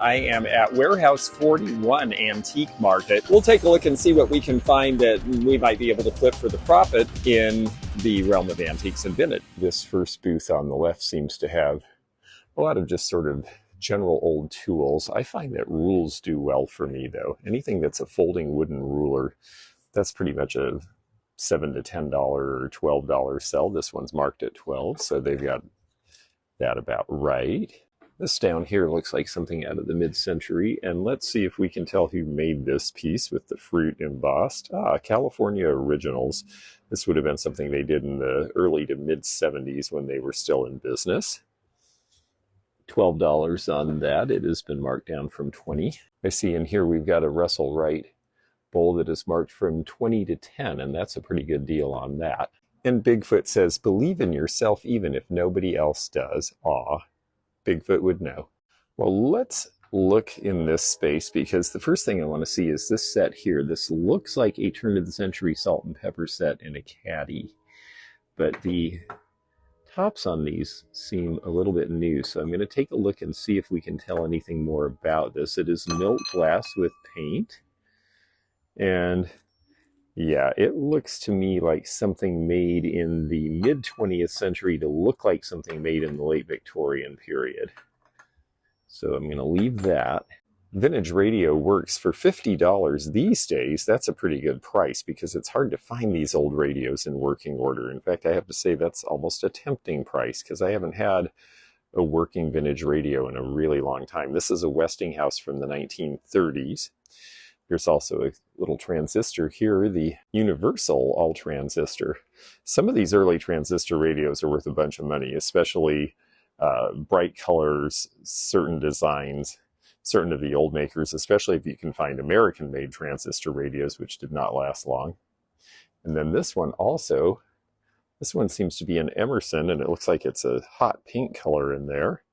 I am at Warehouse 41 Antique Market. We'll take a look and see what we can find that we might be able to flip for the profit in the realm of antiques and vintage. This first booth on the left seems to have a lot of just sort of general old tools. I find that rules do well for me though. Anything that's a folding wooden ruler, that's pretty much a $7 to $10 or $12 sell. This one's marked at 12, so they've got that about right. This down here looks like something out of the mid-century, and let's see if we can tell who made this piece with the fruit embossed. California Originals. This would have been something they did in the early to mid-70s when they were still in business. $12 on that. It has been marked down from 20. I see in here we've got a Russell Wright bowl that is marked from 20 to 10, and that's a pretty good deal on that. And Bigfoot says, believe in yourself even if nobody else does. Aw. Bigfoot would know. Well, let's look in this space because the first thing I want to see is this set here. This looks like a turn of the century salt and pepper set in a caddy, but the tops on these seem a little bit new. So I'm going to take a look and see if we can tell anything more about this. It is milk glass with paint, and yeah, it looks to me like something made in the mid-20th century to look like something made in the late Victorian period. So I'm going to leave that. Vintage radio works for $50 these days. That's a pretty good price because it's hard to find these old radios in working order. In fact, I have to say that's almost a tempting price because I haven't had a working vintage radio in a really long time. This is a Westinghouse from the 1930s. There's also a little transistor here, the universal all transistor. Some of these early transistor radios are worth a bunch of money, especially bright colors, certain designs, certain of the old makers, especially if you can find American-made transistor radios, which did not last long. And then this one also, this one seems to be an Emerson, and it looks like it's a hot pink color in there.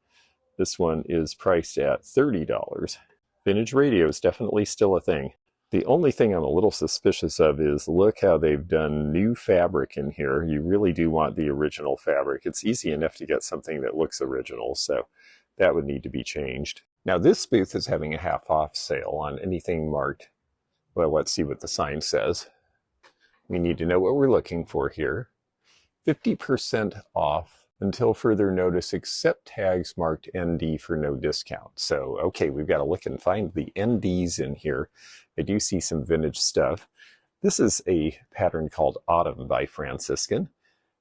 This one is priced at $30. Vintage radio is definitely still a thing. The only thing I'm a little suspicious of is look how they've done new fabric in here. You really do want the original fabric. It's easy enough to get something that looks original, so that would need to be changed. Now this booth is having a half-off sale on anything marked. Well, let's see what the sign says. We need to know what we're looking for here. 50% off until further notice, except tags marked ND for no discount. So, okay, we've got to look and find the NDs in here. I do see some vintage stuff. This is a pattern called Autumn by Franciscan,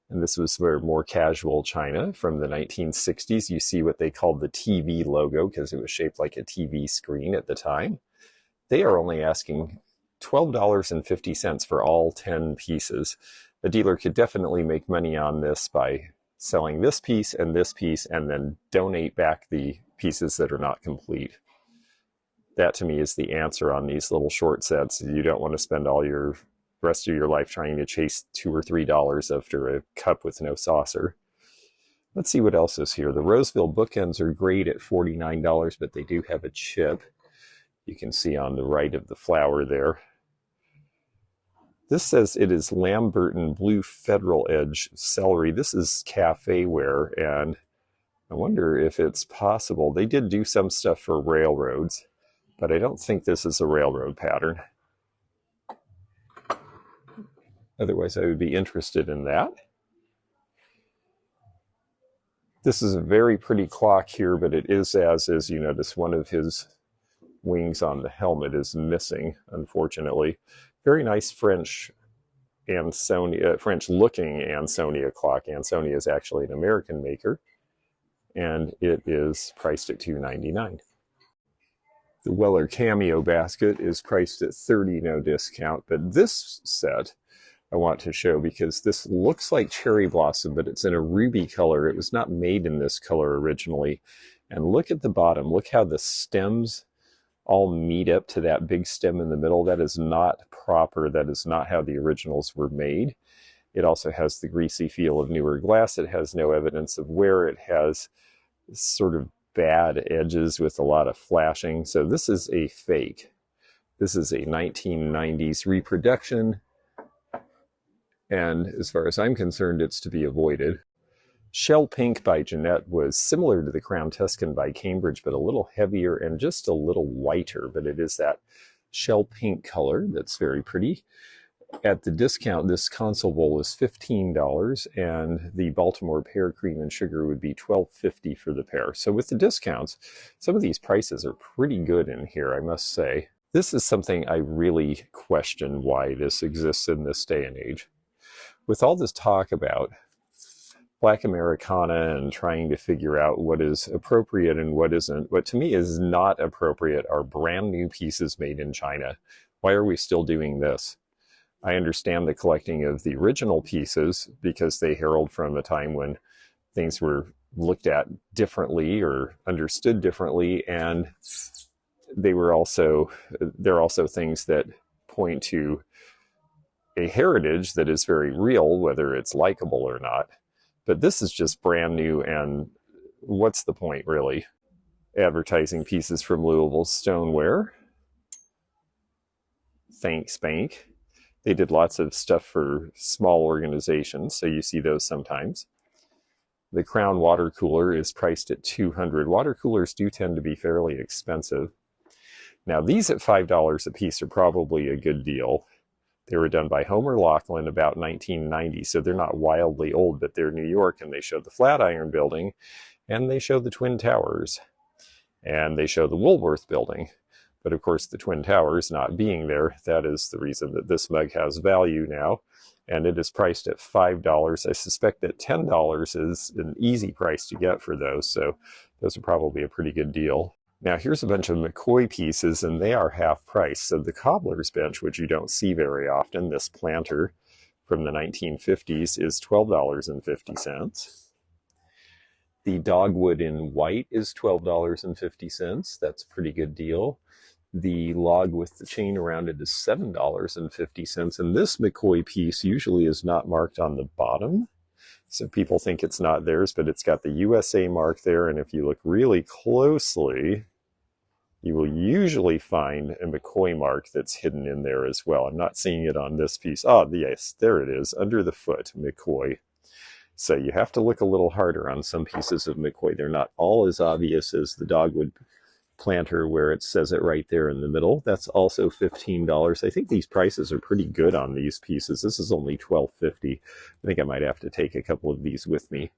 and this was for more casual china from the 1960s. You see what they called the TV logo because it was shaped like a TV screen at the time. They are only asking $12.50 for all 10 pieces. A dealer could definitely make money on this by selling this piece and then donate back the pieces that are not complete. That to me is the answer on these little short sets. You don't want to spend all your rest of your life trying to chase $2 or $3 after a cup with no saucer. Let's see what else is here. The Roseville bookends are great at $49, but they do have a chip. You can see on the right of the flower there. This says it is Lamberton Blue Federal Edge Celery. This is cafe ware, and I wonder if it's possible. They did do some stuff for railroads, but I don't think this is a railroad pattern. Otherwise, I would be interested in that. This is a very pretty clock here, but it is as is. You notice one of his wings on the helmet is missing, unfortunately. Very nice French Ansonia, French-looking Ansonia clock. Ansonia is actually an American maker, and it is priced at $2.99. The Weller Cameo basket is priced at $30, no discount, but this set I want to show because this looks like cherry blossom, but it's in a ruby color. It was not made in this color originally. And look at the bottom. Look how the stems all meet up to that big stem in the middle. That is not proper. That is not how the originals were made. It also has the greasy feel of newer glass. It has no evidence of wear. It has sort of bad edges with a lot of flashing. So this is a fake. This is a 1990s reproduction. And as far as I'm concerned, it's to be avoided. Shell Pink by Jeanette was similar to the Crown Tuscan by Cambridge, but a little heavier and just a little whiter, but it is that shell pink color that's very pretty. At the discount, this console bowl is $15, and the Baltimore pear cream and sugar would be $12.50 for the pair. So with the discounts, some of these prices are pretty good in here, I must say. This is something I really question why this exists in this day and age. With all this talk about Black Americana and trying to figure out what is appropriate and what isn't, what to me is not appropriate are brand new pieces made in China. Why are we still doing this? I understand the collecting of the original pieces because they herald from a time when things were looked at differently or understood differently, and there are also things that point to a heritage that is very real, whether it's likable or not. But this is just brand new, and what's the point, really? Advertising pieces from Louisville Stoneware. Thanks, Bank. They did lots of stuff for small organizations, so you see those sometimes. The Crown water cooler is priced at $200. Water coolers do tend to be fairly expensive. Now, these at $5 a piece are probably a good deal. They were done by Homer Laughlin about 1990, so they're not wildly old, but they're New York, and they show the Flatiron Building, and they show the Twin Towers, and they show the Woolworth Building. But of course, the Twin Towers not being there, that is the reason that this mug has value now, and it is priced at $5. I suspect that $10 is an easy price to get for those, so those are probably a pretty good deal. Now here's a bunch of McCoy pieces, and they are half price. So the cobbler's bench, which you don't see very often, this planter from the 1950s, is $12.50. The dogwood in white is $12.50. That's a pretty good deal. The log with the chain around it is $7.50. And this McCoy piece usually is not marked on the bottom, so people think it's not theirs, but it's got the USA mark there, and if you look really closely, you will usually find a McCoy mark that's hidden in there as well. I'm not seeing it on this piece. Oh, yes, there it is, under the foot, McCoy. So you have to look a little harder on some pieces of McCoy. They're not all as obvious as the dogwood planter where it says it right there in the middle. That's also $15. I think these prices are pretty good on these pieces. This is only $12.50. I think I might have to take a couple of these with me.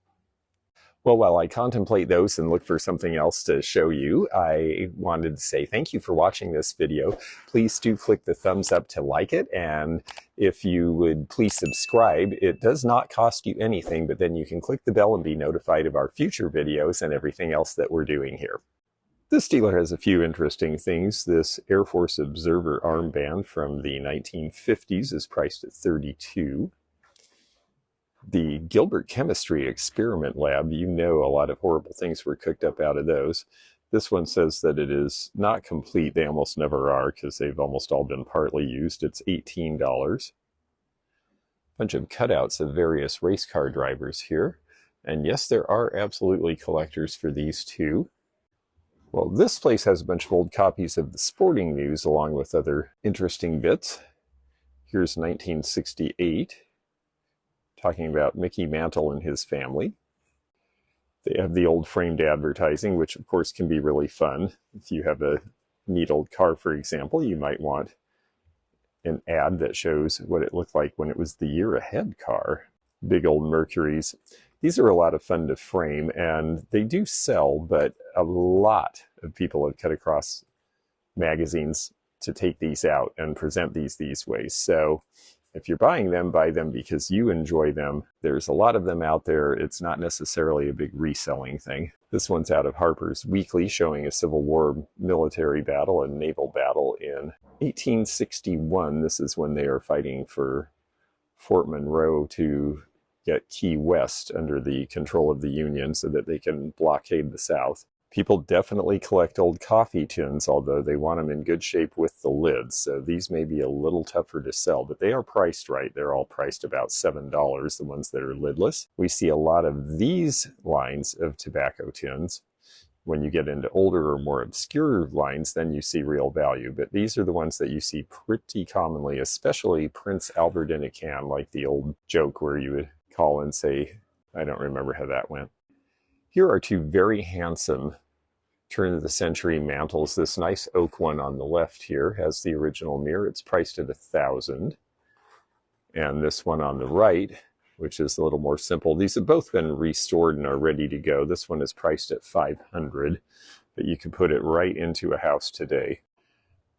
Well, while I contemplate those and look for something else to show you, I wanted to say thank you for watching this video. Please do click the thumbs up to like it, and if you would please subscribe. It does not cost you anything, but then you can click the bell and be notified of our future videos and everything else that we're doing here. This dealer has a few interesting things. This Air Force Observer armband from the 1950s is priced at $32. The Gilbert Chemistry Experiment Lab, you know a lot of horrible things were cooked up out of those. This one says that it is not complete. They almost never are because they've almost all been partly used. It's $18. Bunch of cutouts of various race car drivers here. And yes, there are absolutely collectors for these too. Well, this place has a bunch of old copies of the Sporting News along with other interesting bits. Here's 1968, talking about Mickey Mantle and his family. They have the old framed advertising, which of course can be really fun. If you have a neat old car, for example, you might want an ad that shows what it looked like when it was the year ahead car. Big old Mercuries. These are a lot of fun to frame, and they do sell, but a lot of people have cut across magazines to take these out and present these ways. So if you're buying them, buy them because you enjoy them. There's a lot of them out there. It's not necessarily a big reselling thing. This one's out of Harper's Weekly, showing a Civil War military battle and naval battle in 1861. This is when they are fighting for Fort Monroe to get Key West under the control of the Union so that they can blockade the South. People definitely collect old coffee tins, although they want them in good shape with the lids, so these may be a little tougher to sell, but they are priced right. They're all priced about $7, the ones that are lidless. We see a lot of these lines of tobacco tins. When you get into older or more obscure lines, then you see real value, but these are the ones that you see pretty commonly, especially Prince Albert in a can, like the old joke where you would call and say, I don't remember how that went. Here are two very handsome turn-of-the-century mantles. This nice oak one on the left here has the original mirror. It's priced at $1,000. And this one on the right, which is a little more simple. These have both been restored and are ready to go. This one is priced at $500, but you can put it right into a house today.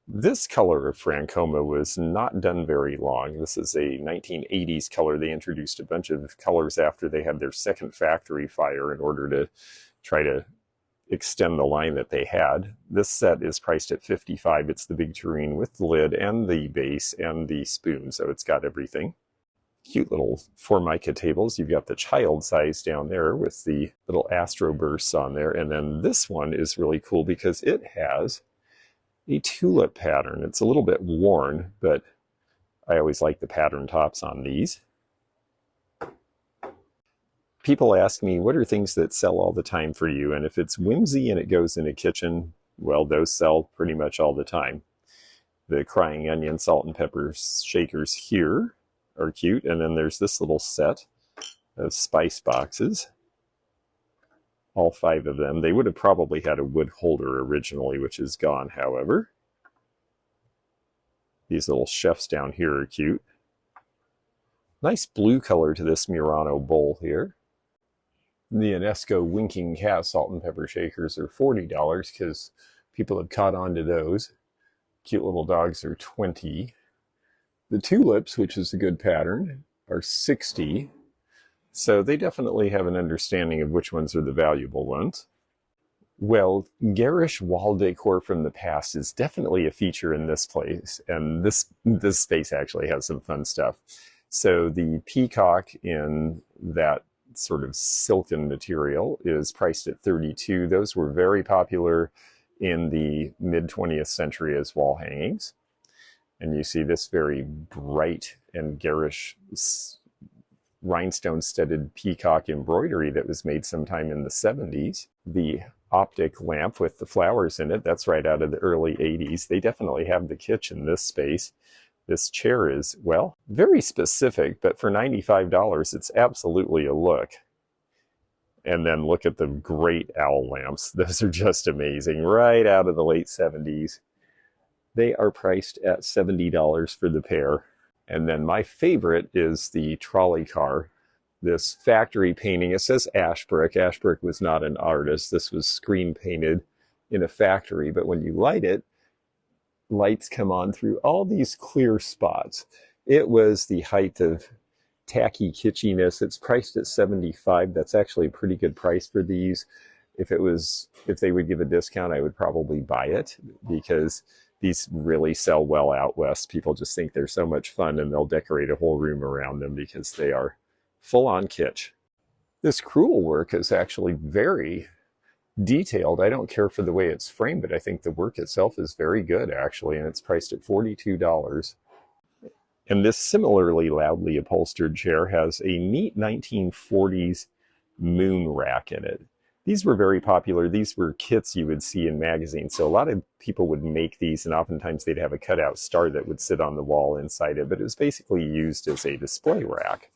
This color of Francoma was not done very long. This is a 1980s color. They introduced a bunch of colors after they had their second factory fire in order to try to extend the line that they had. This set is priced at $55. It's the big tureen with the lid and the base and the spoon, so it's got everything. Cute little Formica tables. You've got the child size down there with the little astro bursts on there. And then this one is really cool because it has a tulip pattern. It's a little bit worn, but I always like the pattern tops on these. People ask me, what are things that sell all the time for you? And if it's whimsy and it goes in a kitchen, well, those sell pretty much all the time. The crying onion salt and pepper shakers here are cute. And then there's this little set of spice boxes. All 5 of them. They would have probably had a wood holder originally, which is gone, however. These little chefs down here are cute. Nice blue color to this Murano bowl here. The Inesco Winking Cat salt and pepper shakers are $40 because people have caught on to those. Cute little dogs are $20. The tulips, which is a good pattern, are $60. So they definitely have an understanding of which ones are the valuable ones. Well, garish wall decor from the past is definitely a feature in this place, and this space actually has some fun stuff. So the peacock in that sort of silken material is priced at $32. Those were very popular in the mid-20th century as wall hangings. And you see this very bright and garish rhinestone-studded peacock embroidery that was made sometime in the 70s. The optic lamp with the flowers in it, that's right out of the early 80s. They definitely have the kitsch in this space. This chair is, well, very specific, but for $95, it's absolutely a look. And then look at the great owl lamps. Those are just amazing, right out of the late 70s. They are priced at $70 for the pair. And then my favorite is the trolley car. This factory painting, it says Ashbrook. Ashbrook was not an artist. This was screen painted in a factory. But when you light it, lights come on through all these clear spots. It was the height of tacky kitschiness. It's priced at $75. That's actually a pretty good price for these. If they would give a discount, I would probably buy it because these really sell well out west. People just think they're so much fun and they'll decorate a whole room around them because they are full-on kitsch. This crewel work is actually very detailed. I don't care for the way it's framed, but I think the work itself is very good actually, and it's priced at $42. And this similarly loudly upholstered chair has a neat 1940s moon rack in it. These were very popular. These were kits you would see in magazines. So a lot of people would make these, and oftentimes they'd have a cutout star that would sit on the wall inside it, but it was basically used as a display rack.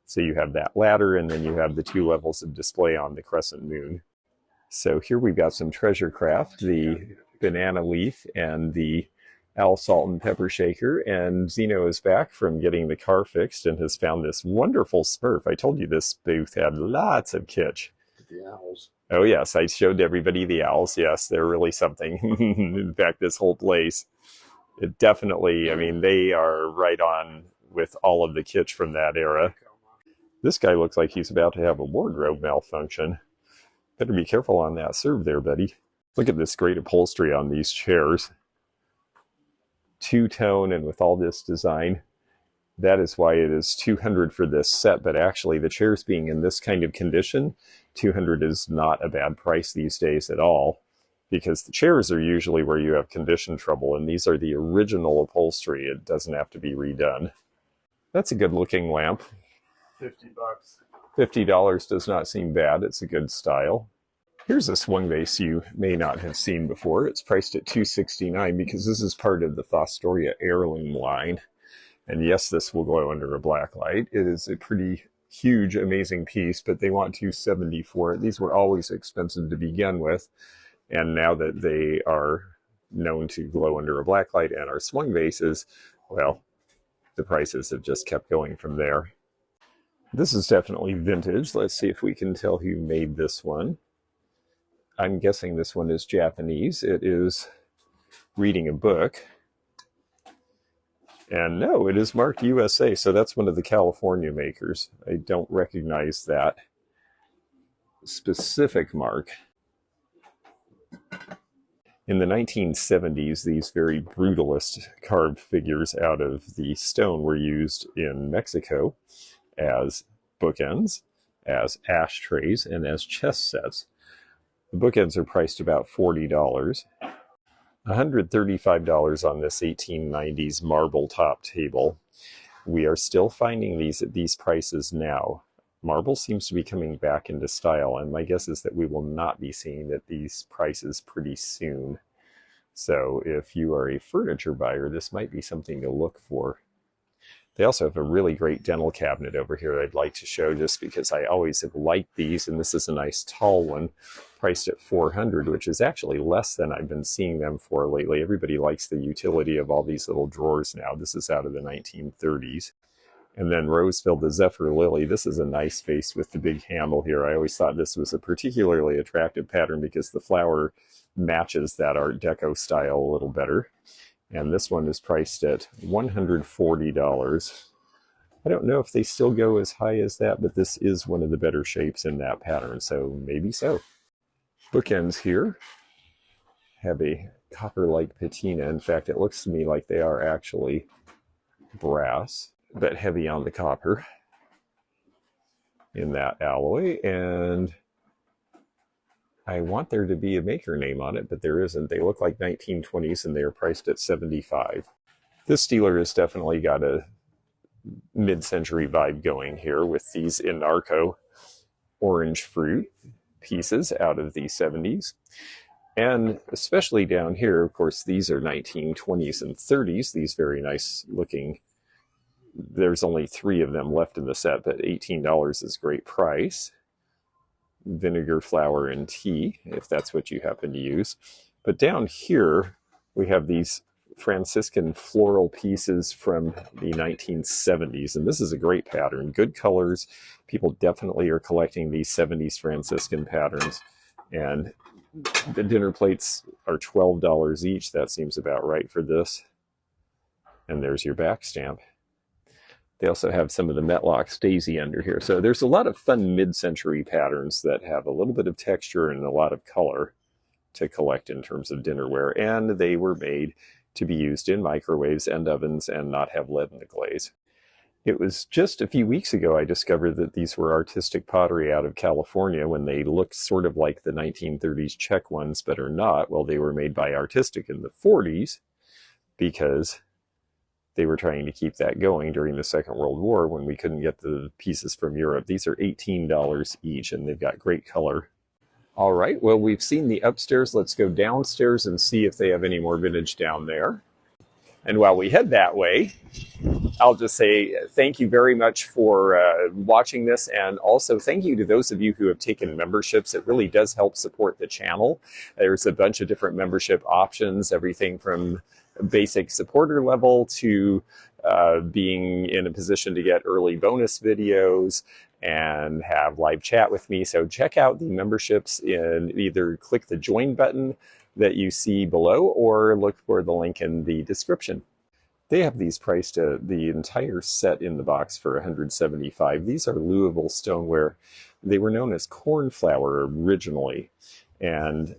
So you have that ladder, and then you have the 2 levels of display on the crescent moon. So here we've got some treasure craft, the banana leaf and the owl salt and pepper shaker. And Zeno is back from getting the car fixed and has found this wonderful Smurf. I told you this booth had lots of kitsch. The owls. Oh yes, I showed everybody the owls. Yes, they're really something. In fact, this whole place, it definitely, I mean, they are right on with all of the kitsch from that era. This guy looks like he's about to have a wardrobe malfunction. Better be careful on that serve there, buddy. Look at this great upholstery on these chairs. Two-tone and with all this design. That is why it is $200 for this set, but actually the chairs being in this kind of condition, $200 is not a bad price these days at all, because the chairs are usually where you have condition trouble, and these are the original upholstery. It doesn't have to be redone. That's a good looking lamp. $50. $50 does not seem bad. It's a good style. Here's a swung vase you may not have seen before. It's priced at $269 because this is part of the Fostoria heirloom line. And yes, this will go under a black light. It is a pretty huge, amazing piece, but they want $270 for it. These were always expensive to begin with, and now that they are known to glow under a black light and are swung vases, well, the prices have just kept going from there. This is definitely vintage. Let's see if we can tell who made this one. I'm guessing this one is Japanese. It is reading a book. And no, it is marked USA, so that's one of the California makers. I don't recognize that specific mark. In the 1970s, these very brutalist carved figures out of the stone were used in Mexico as bookends, as ashtrays, and as chess sets. The bookends are priced about $40. $135 on this 1890s marble top table. We are still finding these at these prices now. Marble seems to be coming back into style, and my guess is that we will not be seeing at these prices pretty soon. So if you are a furniture buyer, this might be something to look for. They also have a really great dental cabinet over here I'd like to show, just because I always have liked these, and this is a nice tall one, priced at $400, which is actually less than I've been seeing them for lately. Everybody likes the utility of all these little drawers now. This is out of the 1930s. And then Roseville, the Zephyr Lily. This is a nice vase with the big handle here. I always thought this was a particularly attractive pattern because the flower matches that Art Deco style a little better. And this one is priced at $140. I don't know if they still go as high as that, but this is one of the better shapes in that pattern, so maybe so. Bookends here have a copper-like patina. In fact, it looks to me like they are actually brass, but heavy on the copper in that alloy. And I want there to be a maker name on it, but there isn't. They look like 1920s, and they are priced at $75. This dealer has definitely got a mid-century vibe going here with these Inarco orange fruit pieces out of the 70s. And especially down here, of course, these are 1920s and 30s, these very nice looking. There's only 3 of them left in the set, but $18 is a great price. Vinegar, flour, and tea, if that's what you happen to use. But down here, we have these Franciscan floral pieces from the 1970s, and this is a great pattern. Good colors. People definitely are collecting these 70s Franciscan patterns, and the dinner plates are $12 each. That seems about right for this. And there's your back stamp. They also have some of the Metlocks Daisy under here. So there's a lot of fun mid-century patterns that have a little bit of texture and a lot of color to collect in terms of dinnerware. And they were made to be used in microwaves and ovens and not have lead in the glaze. It was just a few weeks ago I discovered that these were artistic pottery out of California when they look sort of like the 1930s Czech ones, but are not. Well, they were made by Artistic in the 40s because they were trying to keep that going during the Second World War when we couldn't get the pieces from Europe. These are $18 each, and they've got great color. All right, well, we've seen the upstairs. Let's go downstairs and see if they have any more vintage down there. And while we head that way, I'll just say thank you very much for watching this, and also thank you to those of you who have taken memberships. It really does help support the channel. There's a bunch of different membership options, everything from basic supporter level to being in a position to get early bonus videos and have live chat with me. So check out the memberships and either click the join button that you see below or look for the link in the description. They have these priced the entire set in the box for $175. These are Louisville stoneware. They were known as cornflower originally, and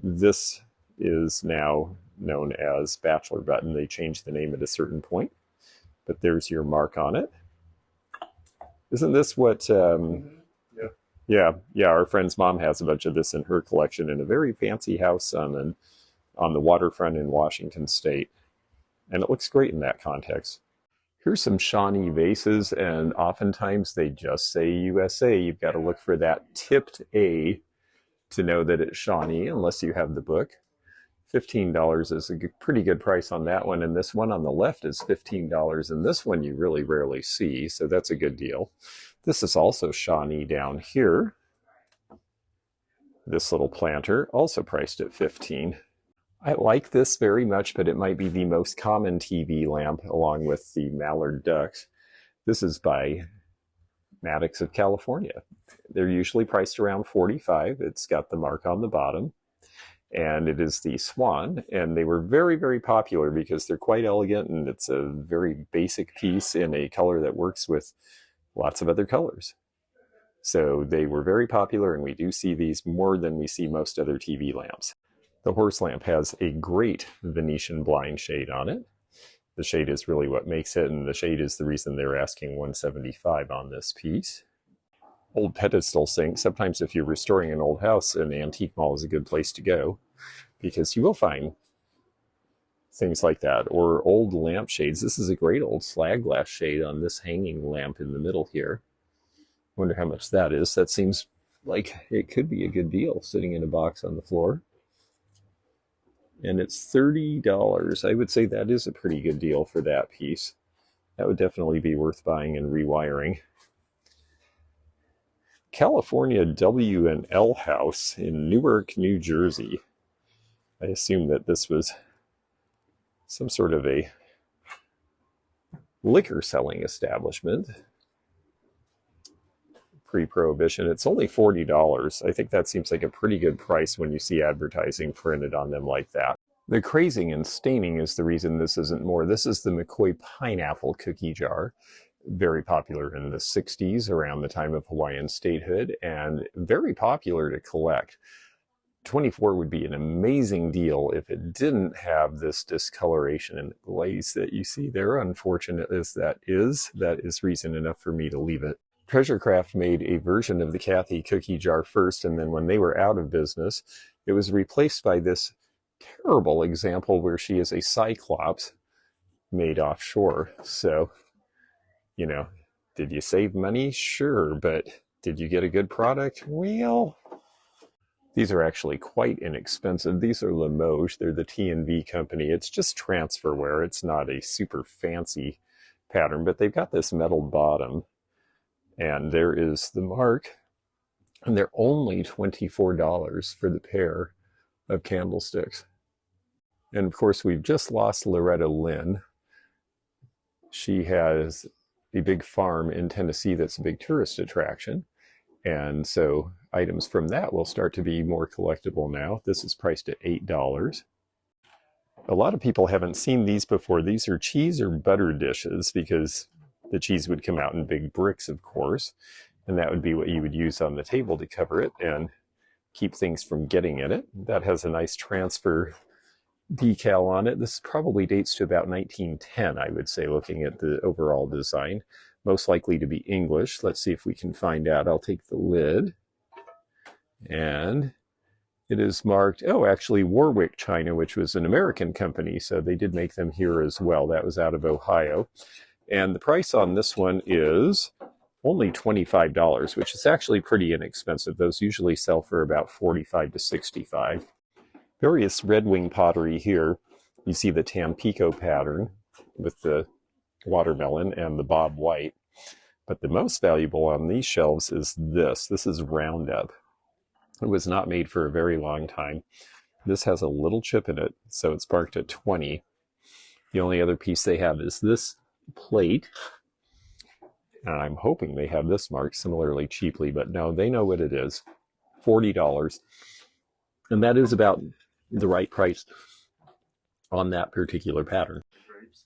this is now known as Bachelor Button. They changed the name at a certain point, but there's your mark on it. Isn't this what yeah, our friend's mom has a bunch of this in her collection in a very fancy house on the waterfront in Washington State, and it looks great in that context. Here's some Shawnee vases, and oftentimes they just say USA. You've got to look for that tipped A to know that it's Shawnee, unless you have the book. $15 is a pretty good price on that one, and this one on the left is $15, and this one you really rarely see, so that's a good deal. This is also Shawnee down here. This little planter, also priced at $15. I like this very much, but it might be the most common TV lamp along with the mallard ducks. This is by Maddox of California. They're usually priced around $45. It's got the mark on the bottom, and it is the swan, and they were very, very popular because they're quite elegant, and it's a very basic piece in a color that works with lots of other colors. So they were very popular, and we do see these more than we see most other TV lamps. The horse lamp has a great Venetian blind shade on it. The shade is really what makes it, and the shade is the reason they're asking $175 on this piece. Old pedestal sink. Sometimes if you're restoring an old house, an antique mall is a good place to go, because you will find things like that. Or old lampshades. This is a great old slag glass shade on this hanging lamp in the middle here. Wonder how much that is. That seems like it could be a good deal sitting in a box on the floor. And it's $30. I would say that is a pretty good deal for that piece. That would definitely be worth buying and rewiring. California W&L House in Newark, New Jersey. I assume that this was some sort of a liquor selling establishment. Pre-prohibition. It's only $40. I think that seems like a pretty good price when you see advertising printed on them like that. The crazing and staining is the reason this isn't more. This is the McCoy pineapple cookie jar. Very popular in the 60s, around the time of Hawaiian statehood, and very popular to collect. 24 would be an amazing deal if it didn't have this discoloration and glaze that you see there. Unfortunate as that is reason enough for me to leave it. Treasure Craft made a version of the Kathy cookie jar first, and then when they were out of business, it was replaced by this terrible example where she is a cyclops made offshore. So, you know, did you save money? Sure, but did you get a good product? Well, these are actually quite inexpensive. These are Limoges. They're the T&V company. It's just transferware. It's not a super fancy pattern, but they've got this metal bottom. And there is the mark, and they're only $24 for the pair of candlesticks. And of course, we've just lost Loretta Lynn. She has a big farm in Tennessee that's a big tourist attraction. And so items from that will start to be more collectible now. This is priced at $8. A lot of people haven't seen these before. These are cheese or butter dishes because the cheese would come out in big bricks, of course, and that would be what you would use on the table to cover it and keep things from getting in it. That has a nice transfer decal on it. This probably dates to about 1910, I would say, looking at the overall design. Most likely to be English. Let's see if we can find out. I'll take the lid, and it is marked, oh, actually Warwick China, which was an American company, so they did make them here as well. That was out of Ohio. And the price on this one is only $25, which is actually pretty inexpensive. Those usually sell for about $45 to $65. Various Red Wing pottery here. You see the Tampico pattern with the watermelon and the Bob White. But the most valuable on these shelves is this. This is Roundup. It was not made for a very long time. This has a little chip in it, so it's marked at $20. The only other piece they have is this plate, and I'm hoping they have this marked similarly cheaply, but no, they know what it is. $40, and that is about the right price on that particular pattern.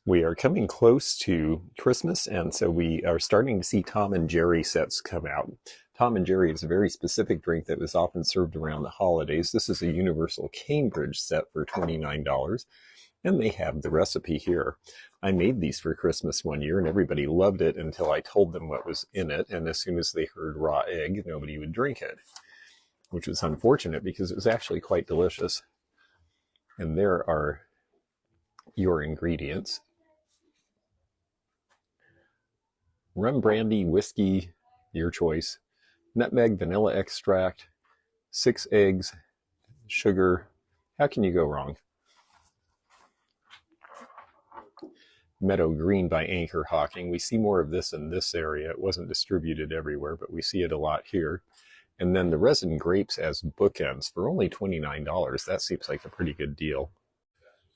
We are coming close to Christmas, and so we are starting to see Tom and Jerry sets come out. Tom and Jerry is a very specific drink that was often served around the holidays. This is a Universal Cambridge set for $29. And they have the recipe here. I made these for Christmas one year, and everybody loved it until I told them what was in it. And as soon as they heard raw egg, nobody would drink it, which was unfortunate because it was actually quite delicious. And there are your ingredients. Rum brandy, whiskey, your choice. Nutmeg, vanilla extract, 6 eggs, sugar. How can you go wrong? meadow green by Anchor Hawking. We see more of this in this area. It wasn't distributed everywhere, but we see it a lot here. And then the resin grapes as bookends for only $29. That seems like a pretty good deal.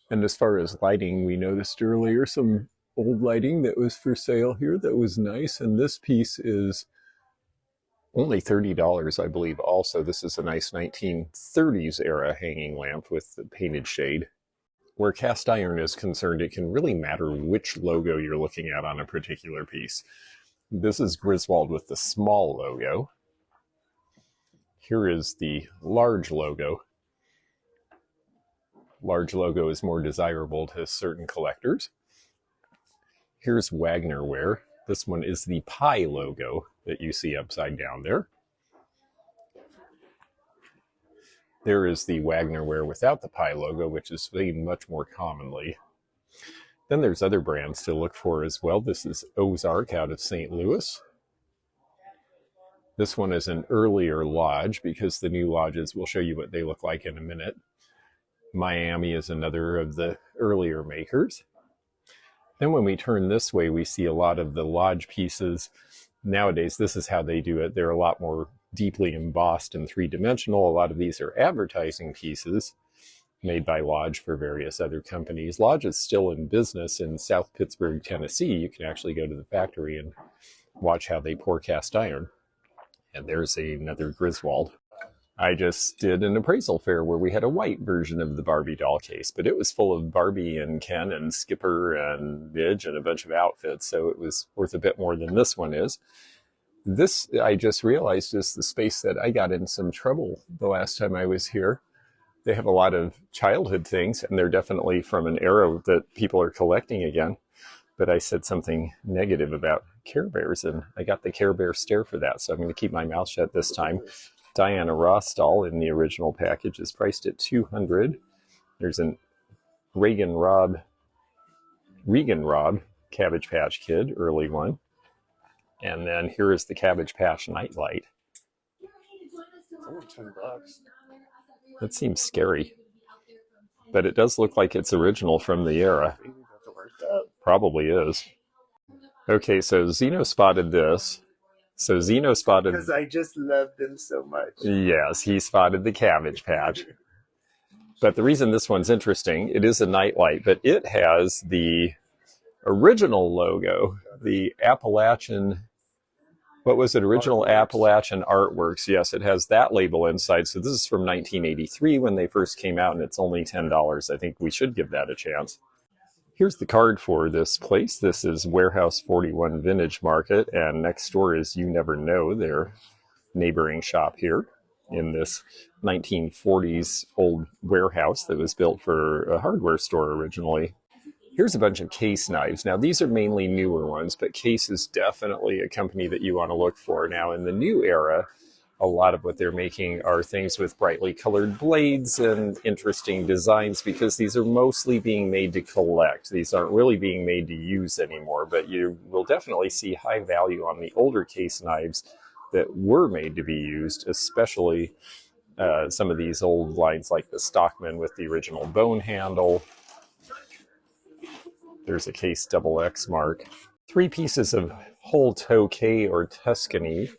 And as far as lighting, we noticed earlier some old lighting that was for sale here that was nice. And this piece is only $30, I believe. Also, this is a nice 1930s era hanging lamp with the painted shade. Where cast iron is concerned, it can really matter which logo you're looking at on a particular piece. This is Griswold with the small logo. Here is the large logo. Large logo is more desirable to certain collectors. Here's Wagner ware. This one is the pie logo that you see upside down there. There is the Wagner ware without the pie logo, which is seen much more commonly. Then there's other brands to look for as well. This is Ozark out of St. Louis. This one is an earlier lodge because the new lodges, we'll show you what they look like in a minute. Miami is another of the earlier makers. Then when we turn this way, we see a lot of the lodge pieces. Nowadays, this is how they do it. They're a lot more deeply embossed and three-dimensional. A lot of these are advertising pieces made by Lodge for various other companies. Lodge is still in business in South Pittsburgh, Tennessee. You can actually go to the factory and watch how they pour cast iron. And there's another Griswold. I just did an appraisal fair where we had a white version of the Barbie doll case, but it was full of Barbie and Ken and Skipper and Midge and a bunch of outfits, so it was worth a bit more than this one is. This, I just realized, is the space that I got in some trouble the last time I was here. They have a lot of childhood things, and they're definitely from an era that people are collecting again. But I said something negative about Care Bears, and I got the Care Bear stare for that, so I'm going to keep my mouth shut this time. Diana Ross doll in the original package is priced at $200. There's an Regan Rob Cabbage Patch Kid, early one. And then here is the Cabbage Patch Nightlight. Only $10. That seems scary. But it does look like it's original from the era. Probably is. Okay, so Zeno spotted this. So Zeno spotted... Because I just love them so much. Yes, he spotted the Cabbage Patch. But the reason this one's interesting, it is a nightlight, but it has the original logo, the Appalachian... What was it? Original Artworks. Appalachian Artworks. Yes, it has that label inside. So this is from 1983 when they first came out, and it's only $10. I think we should give that a chance. Here's the card for this place. This is Warehouse 41 Vintage Market, and next door is You Never Know, their neighboring shop here in this 1940s old warehouse that was built for a hardware store originally. Here's a bunch of Case knives. Now, these are mainly newer ones, but Case is definitely a company that you want to look for. Now, in the new era, a lot of what they're making are things with brightly colored blades and interesting designs because these are mostly being made to collect. These aren't really being made to use anymore, but you will definitely see high value on the older Case knives that were made to be used, especially some of these old lines like the Stockman with the original bone handle. There's a Case XX mark. 3 pieces of whole Tokay or Tuscany.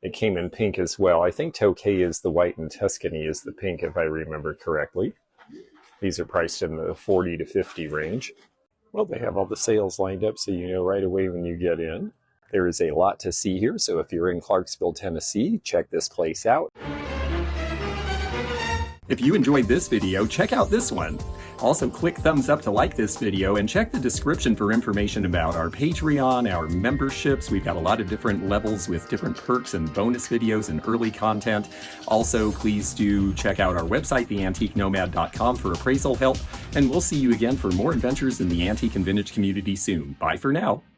It came in pink as well. I think Tokay is the white and Tuscany is the pink, if I remember correctly. These are priced in the 40 to 50 range. Well, they have all the sales lined up so you know right away when you get in. There is a lot to see here, so if you're in Clarksville, Tennessee, check this place out. If you enjoyed this video, check out this one. Also, click thumbs up to like this video and check the description for information about our Patreon, our memberships. We've got a lot of different levels with different perks and bonus videos and early content. Also, please do check out our website, theantiquenomad.com, for appraisal help. And we'll see you again for more adventures in the antique and vintage community soon. Bye for now.